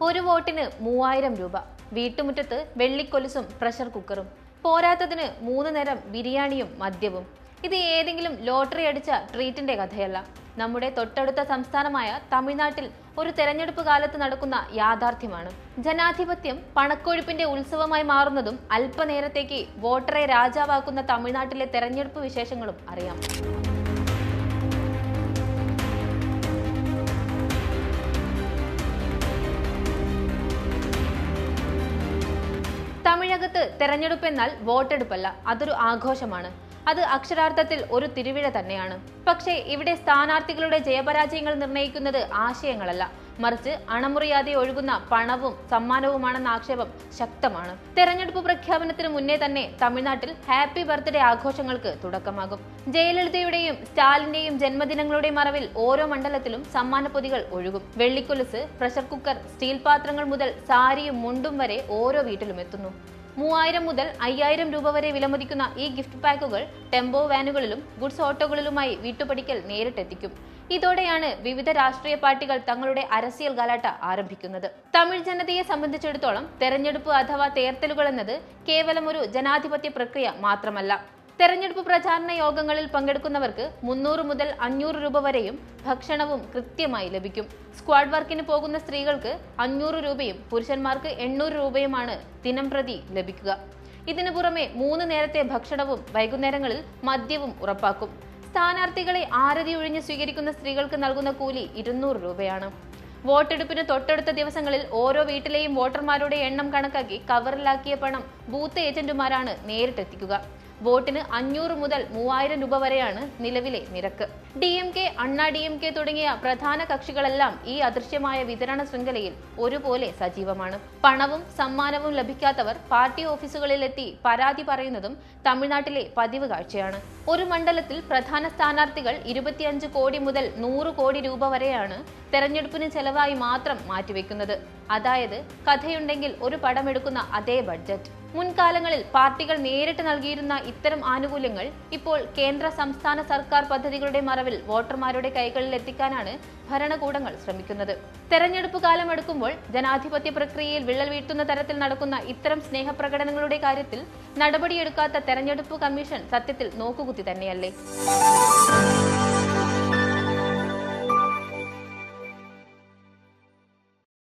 ഒരു വോട്ടിന് 3000 രൂപ, വീട്ടുമുറ്റത്ത് വെള്ളിക്കൊലുസും പ്രഷർ കുക്കറും, പോരാത്തതിന് 3 നേരം ബിരിയാണിയും മദ്യവും. ഇത് ഏതെങ്കിലും ലോട്ടറി അടിച്ച ട്രീറ്റിന്റെ കഥയല്ല. നമ്മുടെ തൊട്ടടുത്ത സംസ്ഥാനമായ തമിഴ്നാട്ടിൽ ഒരു തെരഞ്ഞെടുപ്പ് കാലത്ത് നടക്കുന്ന യാഥാർത്ഥ്യമാണ്. ജനാധിപത്യം പണക്കൊഴുപ്പിന്റെ ഉത്സവമായി മാറുന്നതും അല്പനേരത്തേക്ക് വോട്ടറെ രാജാവാക്കുന്ന തമിഴ്നാട്ടിലെ തെരഞ്ഞെടുപ്പ് വിശേഷങ്ങളും അറിയാം. തമിഴകത്ത് തെരഞ്ഞെടുപ്പ് എന്നാൽ വോട്ടെടുപ്പല്ല, അതൊരു ആഘോഷമാണ്. അത് അക്ഷരാർത്ഥത്തിൽ ഒരു തിരുവിഴ തന്നെയാണ്. പക്ഷേ ഇവിടെ സ്ഥാനാർത്ഥികളുടെ ജയപരാജയങ്ങൾ നിർണ്ണയിക്കുന്നത് ആശയങ്ങളല്ല, മറിച്ച് അണമുറിയാതെ ഒഴുകുന്ന പണവും സമ്മാനവുമാണെന്ന ആക്ഷേപം ശക്തമാണ്. തെരഞ്ഞെടുപ്പ് പ്രഖ്യാപനത്തിന് മുന്നേ തന്നെ തമിഴ്നാട്ടിൽ ഹാപ്പി ബർത്ത്ഡേ ആഘോഷങ്ങൾക്ക് തുടക്കമാകും. ജയലളിതയുടെയും സ്റ്റാലിന്റെയും ജന്മദിനങ്ങളുടെ മറവിൽ ഓരോ മണ്ഡലത്തിലും സമ്മാനപ്പൊതികൾ ഒഴുകും. വെള്ളിക്കൊലുസ്, പ്രഷർ കുക്കർ, സ്റ്റീൽ പാത്രങ്ങൾ മുതൽ സാരിയും മുണ്ടും വരെ ഓരോ വീട്ടിലും എത്തുന്നു. 3000 മുതൽ 5000 രൂപ വരെ വിലമതിക്കുന്ന ഈ ഗിഫ്റ്റ് പാക്കുകൾ ടെമ്പോ വാനുകളിലും ഗുഡ്സ് ഓട്ടോകളിലുമായി വീട്ടുപടിക്കൽ നേരിട്ടെത്തിക്കും. ഇതോടെയാണ് വിവിധ രാഷ്ട്രീയ പാർട്ടികൾ തങ്ങളുടെ അരസിയൽ ഗലാട്ട ആരംഭിക്കുന്നത്. തമിഴ് ജനതയെ സംബന്ധിച്ചിടത്തോളം തെരഞ്ഞെടുപ്പ് അഥവാ തേർത്തലുകൾ എന്നത് കേവലം ഒരു ജനാധിപത്യ പ്രക്രിയ മാത്രമല്ല. തെരഞ്ഞെടുപ്പ് പ്രചാരണ യോഗങ്ങളിൽ പങ്കെടുക്കുന്നവർക്ക് 300 മുതൽ 500 രൂപ വരെയും ഭക്ഷണവും കൃത്യമായി ലഭിക്കും. സ്ക്വാഡ് വർക്കിന് പോകുന്ന സ്ത്രീകൾക്ക് 500 രൂപയും പുരുഷന്മാർക്ക് 800 രൂപയുമാണ് ദിനം പ്രതി ലഭിക്കുക. ഇതിനു പുറമെ 3 നേരത്തെ ഭക്ഷണവും വൈകുന്നേരങ്ങളിൽ മദ്യവും ഉറപ്പാക്കും. സ്ഥാനാർത്ഥികളെ ആരതി ഒഴിഞ്ഞ് സ്വീകരിക്കുന്ന സ്ത്രീകൾക്ക് നൽകുന്ന കൂലി 200 രൂപയാണ്. വോട്ടെടുപ്പിന് തൊട്ടടുത്ത ദിവസങ്ങളിൽ ഓരോ വീട്ടിലെയും വോട്ടർമാരുടെ എണ്ണം കണക്കാക്കി കവറിലാക്കിയ പണം ബൂത്ത് ഏജന്റുമാരാണ് നേരിട്ടെത്തിക്കുക. വോട്ടിന് 500 മുതൽ 3000 രൂപ വരെയാണ് നിലവിലെ നിരക്ക്. DMK, അണ്ണാ DMK തുടങ്ങിയ പ്രധാന കക്ഷികളെല്ലാം ഈ അദൃശ്യമായ വിതരണ ശൃംഖലയിൽ ഒരുപോലെ സജീവമാണ്. പണവും സമ്മാനവും ലഭിക്കാത്തവർ പാർട്ടി ഓഫീസുകളിലെത്തി പരാതി പറയുന്നതും തമിഴ്നാട്ടിലെ പതിവ് കാഴ്ചയാണ്. ഒരു മണ്ഡലത്തിൽ പ്രധാന സ്ഥാനാർത്ഥികൾ 25 കോടി മുതൽ 100 കോടി രൂപ വരെയാണ് തെരഞ്ഞെടുപ്പിന് ചെലവായി മാത്രം മാറ്റിവെക്കുന്നത്. അതായത് കഥയുണ്ടെങ്കിൽ ഒരു പടമെടുക്കുന്ന അതേ ബഡ്ജറ്റ്. മുൻകാലങ്ങളിൽ പാർട്ടികൾ നേരിട്ട് നൽകിയിരുന്ന ഇത്തരം ആനുകൂല്യങ്ങൾ ഇപ്പോൾ കേന്ദ്ര സംസ്ഥാന സർക്കാർ പദ്ധതികളുടെ മറവിൽ വോട്ടർമാരുടെ കൈകളിൽ എത്തിക്കാനാണ് ഭരണകൂടങ്ങൾ ശ്രമിക്കുന്നത്. തെരഞ്ഞെടുപ്പ് കാലം അടുക്കുമ്പോൾ ജനാധിപത്യ പ്രക്രിയയിൽ വിള്ളൽ വീഴ്ത്തുന്ന തരത്തിൽ നടക്കുന്ന ഇത്തരം സ്നേഹപ്രകടനങ്ങളുടെ കാര്യത്തിൽ നടപടിയെടുക്കാത്ത തെരഞ്ഞെടുപ്പ് കമ്മീഷൻ സത്യത്തിൽ നോക്കുകുത്തി തന്നെയല്ലേ?